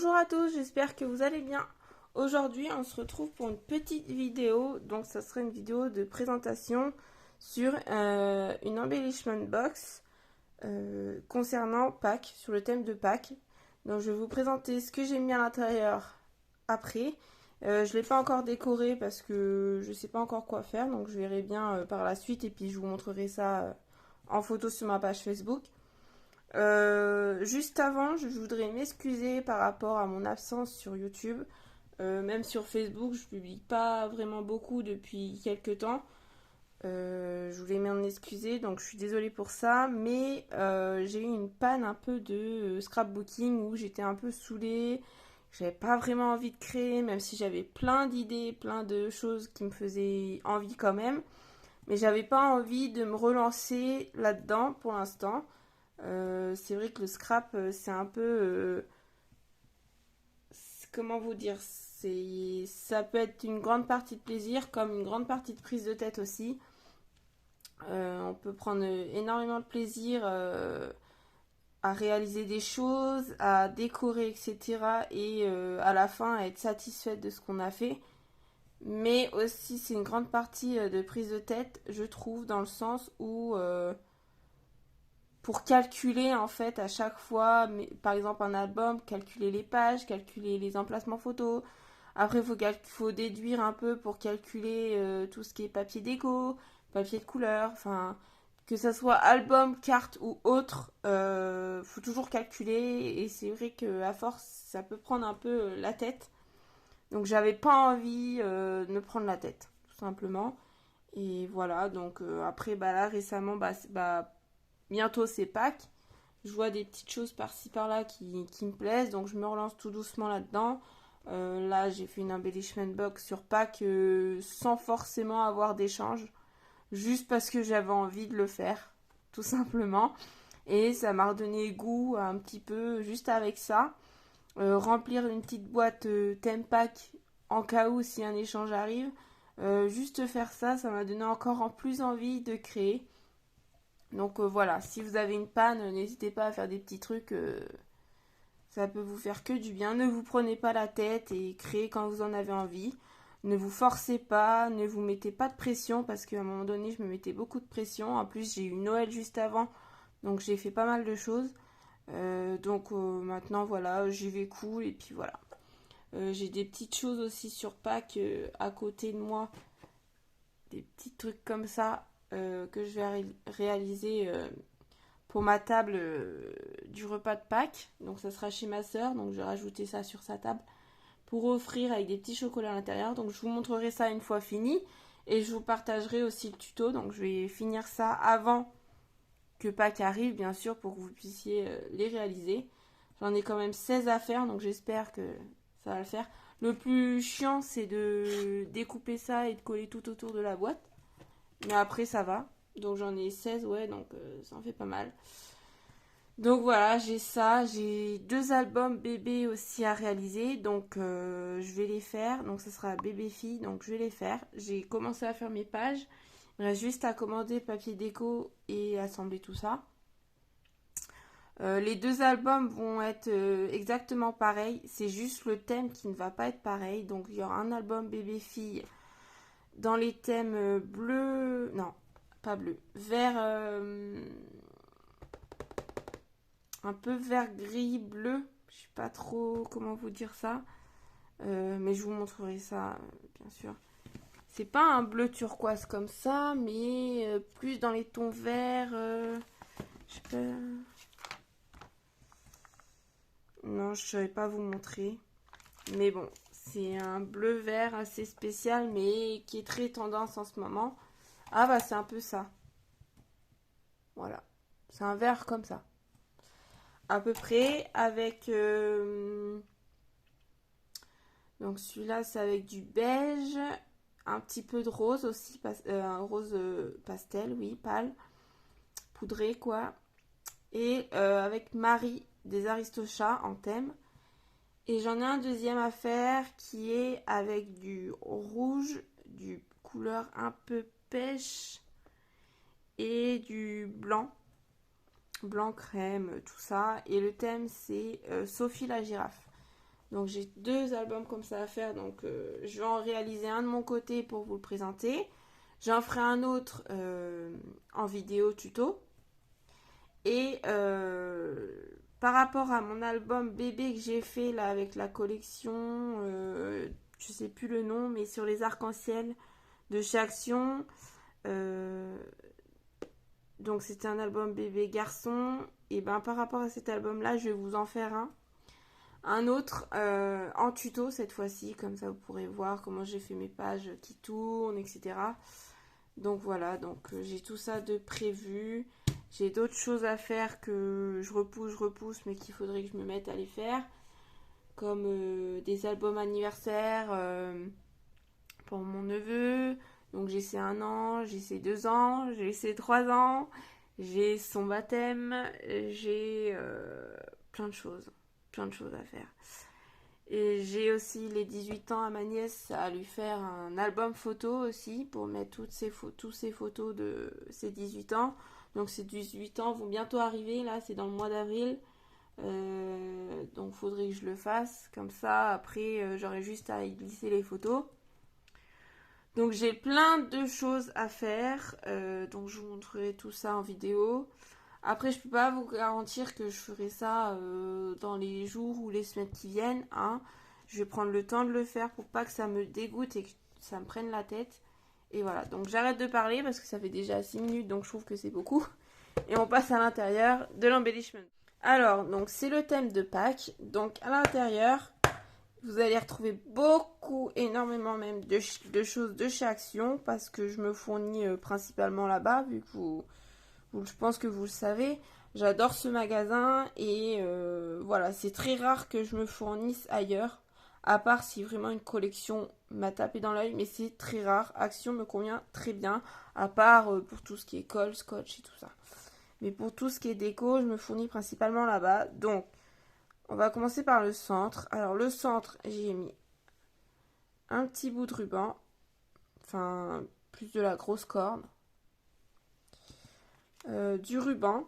Bonjour à tous, j'espère que vous allez bien. Aujourd'hui, on se retrouve pour une petite vidéo. Donc, ça serait une vidéo de présentation sur une embellishment box concernant Pâques, sur le thème de Pâques. Donc, je vais vous présenter ce que j'ai mis à l'intérieur après. Je ne l'ai pas encore décoré parce que je ne sais pas encore quoi faire. Donc, je verrai bien par la suite et puis je vous montrerai ça en photo sur ma page Facebook. Juste avant, je voudrais m'excuser par rapport à mon absence sur YouTube. Même sur Facebook, je publie pas vraiment beaucoup depuis quelques temps. Je voulais m'en excuser, donc je suis désolée pour ça. Mais j'ai eu une panne un peu de scrapbooking où j'étais un peu saoulée. J'avais pas vraiment envie de créer, même si j'avais plein d'idées, plein de choses qui me faisaient envie quand même. Mais j'avais pas envie de me relancer là-dedans pour l'instant. C'est vrai que le scrap, c'est un peu... comment vous dire, ça peut être une grande partie de plaisir comme une grande partie de prise de tête aussi. On peut prendre énormément de plaisir à réaliser des choses, à décorer, etc. Et à la fin, à être satisfaite de ce qu'on a fait. Mais aussi, c'est une grande partie de prise de tête, je trouve, dans le sens où pour calculer en fait à chaque fois, par exemple un album, calculer les pages, calculer les emplacements photos. Après, faut déduire un peu pour calculer tout ce qui est papier déco, papier de couleur, enfin, que ça soit album, carte ou autre, faut toujours calculer. Et c'est vrai qu'à force, ça peut prendre un peu la tête. Donc, j'avais pas envie de me prendre la tête, tout simplement. Et voilà, donc après, bah là, récemment, bientôt c'est Pâques. Je vois des petites choses par-ci par-là qui me plaisent, donc je me relance tout doucement là-dedans. Là, j'ai fait une embellishment box sur Pâques sans forcément avoir d'échange, juste parce que j'avais envie de le faire, tout simplement. Et ça m'a redonné goût un petit peu juste avec ça. Remplir une petite boîte thème Pâques en cas où si un échange arrive. Juste faire ça, ça m'a donné encore en plus envie de créer. Donc voilà, si vous avez une panne, n'hésitez pas à faire des petits trucs. Ça peut vous faire que du bien. Ne vous prenez pas la tête et créez quand vous en avez envie. Ne vous forcez pas, ne vous mettez pas de pression parce qu'à un moment donné, je me mettais beaucoup de pression. En plus, j'ai eu Noël juste avant, donc j'ai fait pas mal de choses. Maintenant, voilà, j'y vais cool et puis voilà. J'ai des petites choses aussi sur Pâques à côté de moi, des petits trucs comme ça que je vais réaliser pour ma table du repas de Pâques. Donc ça sera chez ma soeur, donc je vais rajouter ça sur sa table pour offrir avec des petits chocolats à l'intérieur. Donc je vous montrerai ça une fois fini et je vous partagerai aussi le tuto. Donc je vais finir ça avant que Pâques arrive, bien sûr, pour que vous puissiez les réaliser. J'en ai quand même 16 à faire, donc j'espère que ça va le faire. Le plus chiant, c'est de découper ça et de coller tout autour de la boîte. Mais après, ça va. Donc j'en ai 16, ouais, donc ça en fait pas mal. Donc voilà, j'ai ça. J'ai deux albums bébé aussi à réaliser. Donc je vais les faire. Donc ça sera bébé-fille, donc je vais les faire. J'ai commencé à faire mes pages. Il reste juste à commander papier déco et assembler tout ça. Les deux albums vont être exactement pareils. C'est juste le thème qui ne va pas être pareil. Donc il y aura un album bébé-fille dans les thèmes bleu, non, pas bleu, vert, un peu vert gris bleu. Je sais pas trop comment vous dire ça, mais je vous montrerai ça, bien sûr. C'est pas un bleu turquoise comme ça, mais plus dans les tons verts. Je sais pas. Non, je ne saurais pas vous montrer. Mais bon, c'est un bleu vert assez spécial, mais qui est très tendance en ce moment. Ah bah c'est un peu ça. Voilà. C'est un vert comme ça. À peu près avec... donc celui-là c'est avec du beige. Un petit peu de rose aussi. Un rose pastel, oui, pâle. Poudré quoi. Et avec Marie des Aristochats en thème. Et j'en ai un deuxième à faire qui est avec du rouge, du couleur un peu pêche et du blanc. Blanc crème, tout ça. Et le thème c'est Sophie la girafe. Donc j'ai 2 albums comme ça à faire. Donc je vais en réaliser un de mon côté pour vous le présenter. J'en ferai un autre en vidéo tuto. Et par rapport à mon album bébé que j'ai fait là avec la collection, je sais plus le nom, mais sur les arcs-en-ciel de chez Action. euh, donc c'était un album bébé garçon. Et ben par rapport à cet album là, je vais vous en faire un autre en tuto cette fois-ci, comme ça vous pourrez voir comment j'ai fait mes pages qui tournent, etc. Donc voilà, donc j'ai tout ça de prévu. J'ai d'autres choses à faire que je repousse, mais qu'il faudrait que je me mette à les faire. Comme des albums anniversaires pour mon neveu. Donc j'ai ses 1 an, j'ai ses 2 ans, j'ai ses 3 ans, j'ai son baptême, j'ai plein de choses. Plein de choses à faire. Et j'ai aussi les 18 ans à ma nièce à lui faire un album photo aussi pour mettre toutes ces photos de ses 18 ans. Donc ces 18 ans vont bientôt arriver, là c'est dans le mois d'avril. Donc faudrait que je le fasse. Comme ça, après j'aurai juste à y glisser les photos. Donc j'ai plein de choses à faire. Donc je vous montrerai tout ça en vidéo. Après, je peux pas vous garantir que je ferai ça dans les jours ou les semaines qui viennent. Hein. Je vais prendre le temps de le faire pour pas que ça me dégoûte et que ça me prenne la tête. Et voilà, donc j'arrête de parler parce que ça fait déjà 6 minutes, donc je trouve que c'est beaucoup. Et on passe à l'intérieur de l'embellishment. Alors, donc c'est le thème de Pâques. Donc à l'intérieur, vous allez retrouver beaucoup, énormément même de choses de chez Action parce que je me fournis principalement là-bas vu que je pense que vous le savez. J'adore ce magasin et voilà, c'est très rare que je me fournisse ailleurs, à part si vraiment une collection m'a tapé dans l'œil, mais c'est très rare. Action me convient très bien, à part pour tout ce qui est colle, scotch et tout ça. Mais pour tout ce qui est déco, je me fournis principalement là-bas. Donc, on va commencer par le centre. Alors, le centre, j'ai mis un petit bout de ruban, enfin, plus de la grosse corde, du ruban.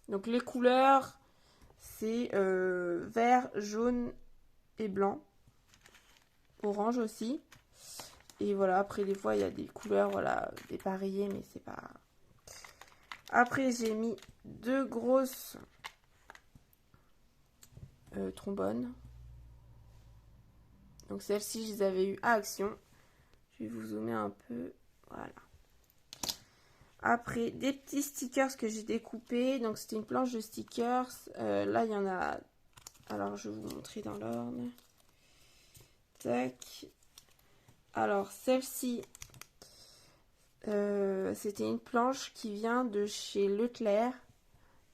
Donc les couleurs, c'est vert, jaune et blanc. Orange aussi. Et voilà, après des fois il y a des couleurs, voilà, dépareillées, mais c'est pas... Après j'ai mis 2 grosses trombones. Donc celles-ci, je les avais eues à Action. Je vais vous zoomer un peu. Voilà. Après, des petits stickers que j'ai découpés. Donc c'était une planche de stickers. Là, il y en a... Alors, je vais vous montrer dans l'ordre. Tac. Alors, celle-ci, c'était une planche qui vient de chez Leclerc.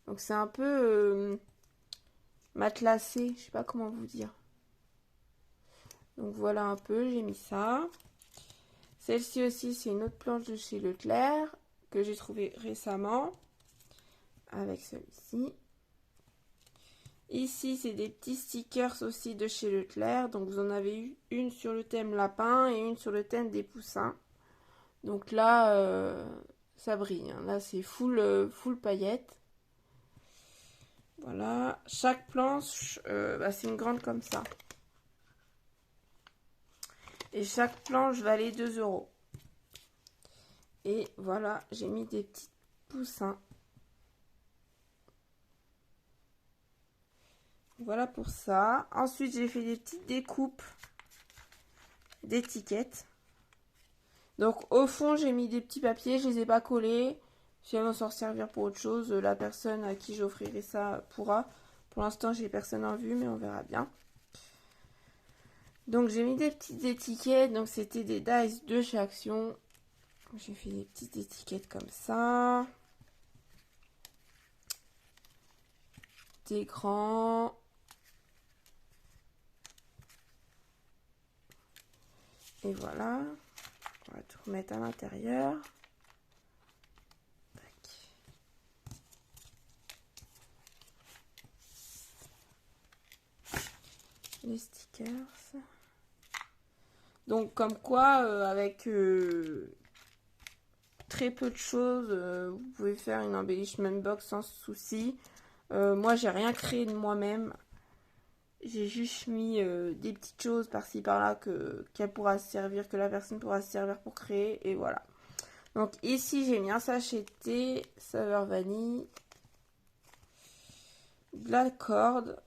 Donc, c'est un peu matelassé. Je sais pas comment vous dire. Donc, voilà un peu. J'ai mis ça. Celle-ci aussi, c'est une autre planche de chez Leclerc que j'ai trouvée récemment. Avec celui-ci. Ici, c'est des petits stickers aussi de chez Leclerc. Donc, vous en avez eu une sur le thème lapin et une sur le thème des poussins. Donc là, ça brille. Hein. Là, c'est full paillettes. Voilà. Chaque planche, c'est une grande comme ça. Et chaque planche valait 2 €. Et voilà, j'ai mis des petits poussins. Voilà pour ça. Ensuite, j'ai fait des petites découpes d'étiquettes. Donc, au fond, j'ai mis des petits papiers. Je les ai pas collés. Si elles vont s'en servir pour autre chose, la personne à qui j'offrirai ça pourra. Pour l'instant, j'ai personne en vue, mais on verra bien. Donc, j'ai mis des petites étiquettes. Donc, c'était des dice de chez Action. J'ai fait des petites étiquettes comme ça. Des grands. Et voilà. On va tout remettre à l'intérieur. Les stickers. Donc comme quoi, avec très peu de choses, vous pouvez faire une embellishment box sans souci. Moi, j'ai rien créé de moi-même. J'ai juste mis des petites choses par-ci par-là qu'elle pourra se servir, que la personne pourra se servir pour créer. Et voilà. Donc ici, j'ai mis un sachet de thé, saveur vanille, de la corde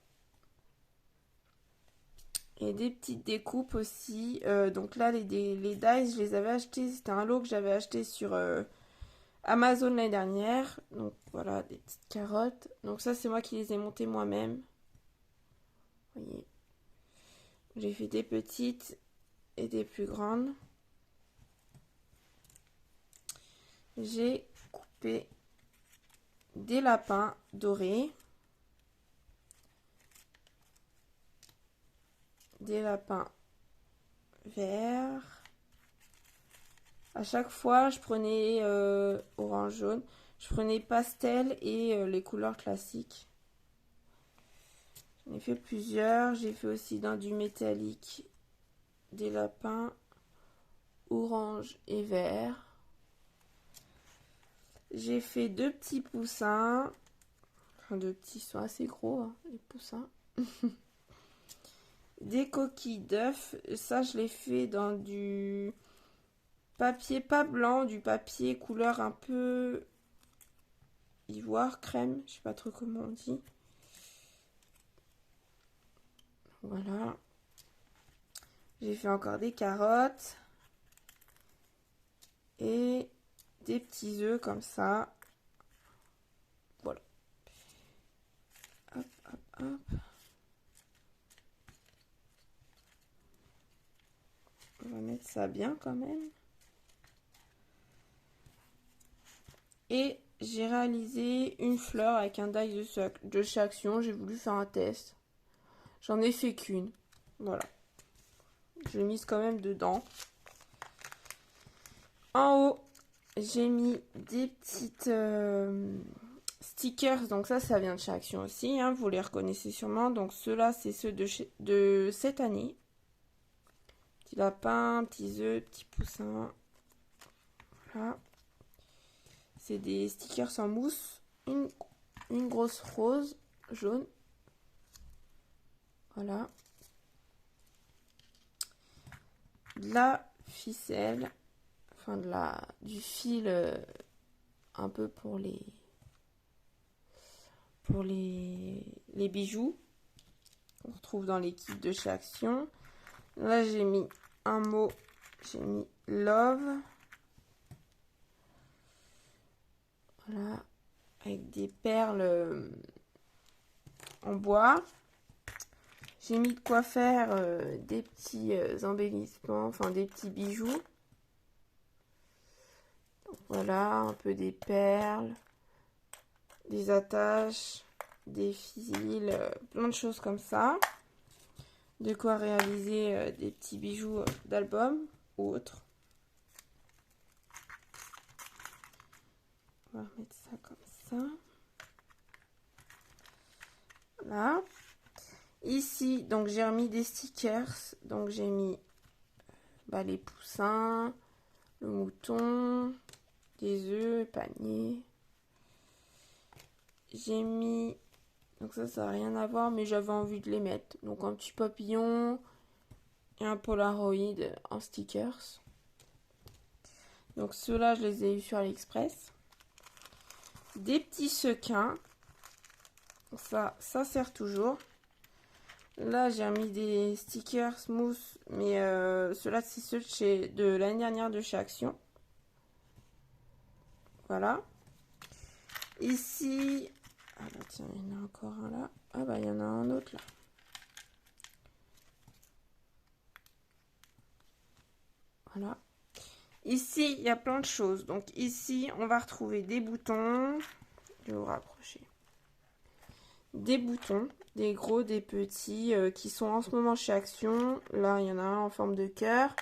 et des petites découpes aussi. Donc là, les dice, je les avais achetés. C'était un lot que j'avais acheté sur Amazon l'année dernière. Donc voilà, des petites carottes. Donc ça, c'est moi qui les ai montées moi-même. Vous voyez. J'ai fait des petites et des plus grandes. J'ai coupé des lapins dorés. Des lapins verts. À chaque fois, je prenais orange, jaune. Je prenais pastel et les couleurs classiques. J'en ai fait plusieurs. J'ai fait aussi dans du métallique des lapins orange et vert. J'ai fait deux petits poussins. Enfin, deux petits, ils sont assez gros, hein, les poussins. Des coquilles d'œufs. Ça, je l'ai fait dans du papier pas blanc, du papier couleur un peu ivoire, crème. Je sais pas trop comment on dit. Voilà. J'ai fait encore des carottes. Et des petits œufs comme ça. Voilà. Hop, hop, hop. On va mettre ça bien quand même. Et j'ai réalisé une fleur avec un die de chez Action. J'ai voulu faire un test. J'en ai fait qu'une. Voilà. Je l'ai mise quand même dedans. En haut, j'ai mis des petites stickers. Donc ça vient de chez Action aussi. Hein, vous les reconnaissez sûrement. Donc ceux-là, c'est ceux de cette année. Petits lapins, petits œufs, petits poussins. Voilà. C'est des stickers en mousse. Une grosse rose jaune. Voilà. De la ficelle. Enfin du fil un peu pour les bijoux. On retrouve dans les kits de chez Action. Là, j'ai mis un mot. J'ai mis love. Voilà. Avec des perles en bois. J'ai mis de quoi faire des petits embellissements, enfin des petits bijoux. Donc, voilà, un peu des perles, des attaches, des fils, plein de choses comme ça. De quoi réaliser des petits bijoux d'album ou autres. On va remettre ça comme ça. Voilà. Ici, donc j'ai remis des stickers. Donc j'ai mis les poussins, le mouton, des œufs, panier. J'ai mis, donc ça n'a rien à voir, mais j'avais envie de les mettre. Donc un petit papillon et un Polaroid en stickers. Donc ceux-là, je les ai eu sur AliExpress. Des petits sequins. Ça sert toujours. Là, j'ai mis des stickers mousse, mais ceux-là, c'est ceux de l'année dernière de chez Action. Voilà. Ici, ah bah tiens, il y en a encore un là. Ah bah il y en a un autre là. Voilà. Ici, il y a plein de choses. Donc ici, on va retrouver des boutons. Je vais vous rapprocher. Des boutons, des gros, des petits, qui sont en ce moment chez Action. Là, il y en a un en forme de cœur.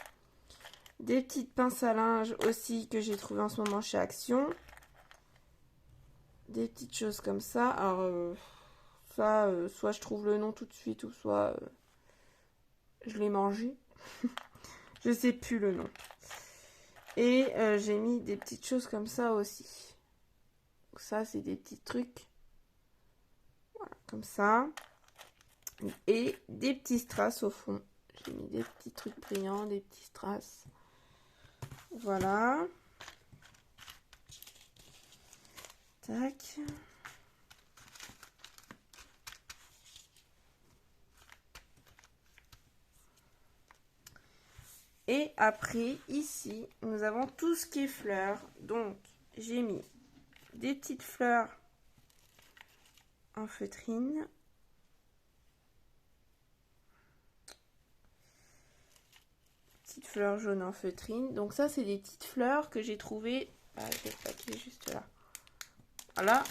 Des petites pinces à linge aussi que j'ai trouvé en ce moment chez Action. Des petites choses comme ça. Alors, ça, soit je trouve le nom tout de suite, ou soit je l'ai mangé. Je sais plus le nom. Et j'ai mis des petites choses comme ça aussi. Donc ça, c'est des petits trucs. Voilà, comme ça. Et des petits strass au fond. J'ai mis des petits trucs brillants, des petits strass. Voilà. Tac. Et après, ici, nous avons tout ce qui est fleurs. Donc, j'ai mis des petites fleurs en feutrine. Petites fleurs jaunes en feutrine. Donc ça, c'est des petites fleurs que j'ai trouvées... Ah, je vais le papier juste là. Voilà.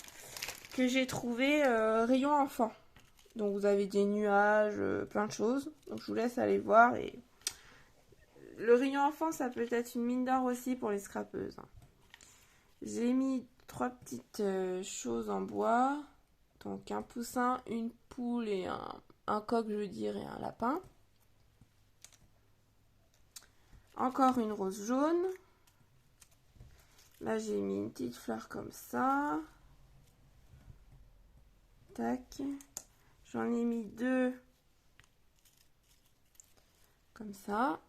Que j'ai trouvé rayon enfant. Donc vous avez des nuages, plein de choses. Donc je vous laisse aller voir. Et le rayon enfant, ça peut être une mine d'or aussi pour les scrapeuses. J'ai mis 3 petites choses en bois. Donc un poussin, une poule et un coq, je veux dire, et un lapin. Encore une rose jaune. Là, j'ai mis une petite fleur comme ça. Tac. J'en ai mis 2 comme ça.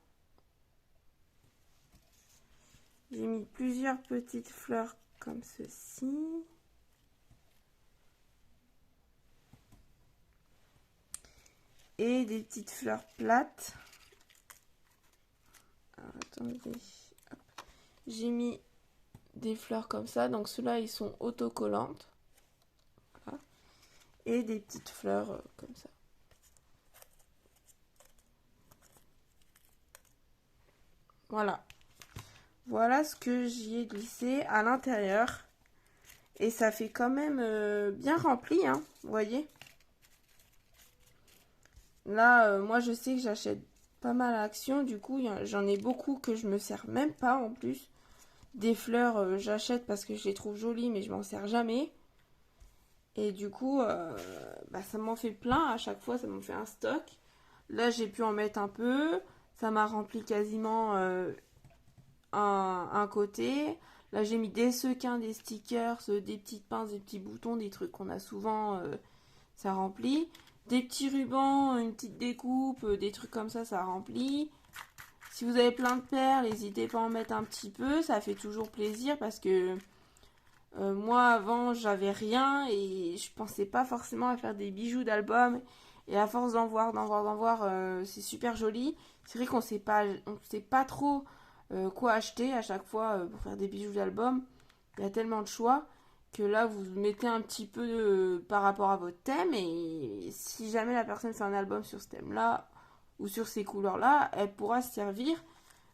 J'ai mis plusieurs petites fleurs comme ceci. Et des petites fleurs plates. Alors, attendez. J'ai mis des fleurs comme ça. Donc ceux-là, ils sont autocollantes. Voilà. Et des petites fleurs comme ça. Voilà. Voilà ce que j'y ai glissé à l'intérieur. Et ça fait quand même bien rempli, hein, vous voyez. Là, moi, je sais que j'achète pas mal à Action. Du coup, j'en ai beaucoup que je me sers même pas en plus. Des fleurs, j'achète parce que je les trouve jolies, mais je m'en sers jamais. Et du coup, ça m'en fait plein. À chaque fois, ça m'en fait un stock. Là, j'ai pu en mettre un peu. Ça m'a rempli quasiment un côté. Là, j'ai mis des sequins, des stickers, des petites pinces, des petits boutons, des trucs qu'on a souvent, ça remplit. Des petits rubans, une petite découpe, des trucs comme ça remplit. Si vous avez plein de perles, n'hésitez pas à en mettre un petit peu. Ça fait toujours plaisir parce que moi, avant, j'avais rien et je pensais pas forcément à faire des bijoux d'album. Et à force d'en voir, c'est super joli. C'est vrai on sait pas trop quoi acheter à chaque fois pour faire des bijoux d'album. Il y a tellement de choix que là, vous mettez un petit peu par rapport à votre thème. Et si jamais la personne fait un album sur ce thème-là ou sur ces couleurs-là, elle pourra se servir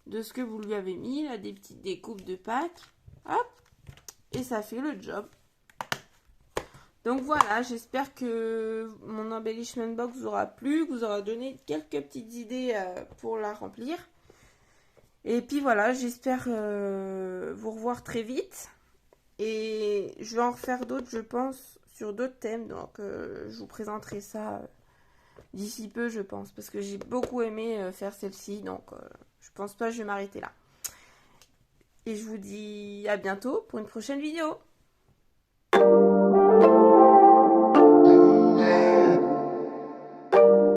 de ce que vous lui avez mis. Là, des petites découpes de Pâques. Hop! Et ça fait le job. Donc voilà, j'espère que mon embellishment box vous aura plu, que vous aura donné quelques petites idées pour la remplir. Et puis voilà, j'espère vous revoir très vite. Et je vais en refaire d'autres, je pense, sur d'autres thèmes. Donc je vous présenterai ça d'ici peu, je pense. Parce que j'ai beaucoup aimé faire celle-ci. Donc je pense pas que je vais m'arrêter là. Et je vous dis à bientôt pour une prochaine vidéo.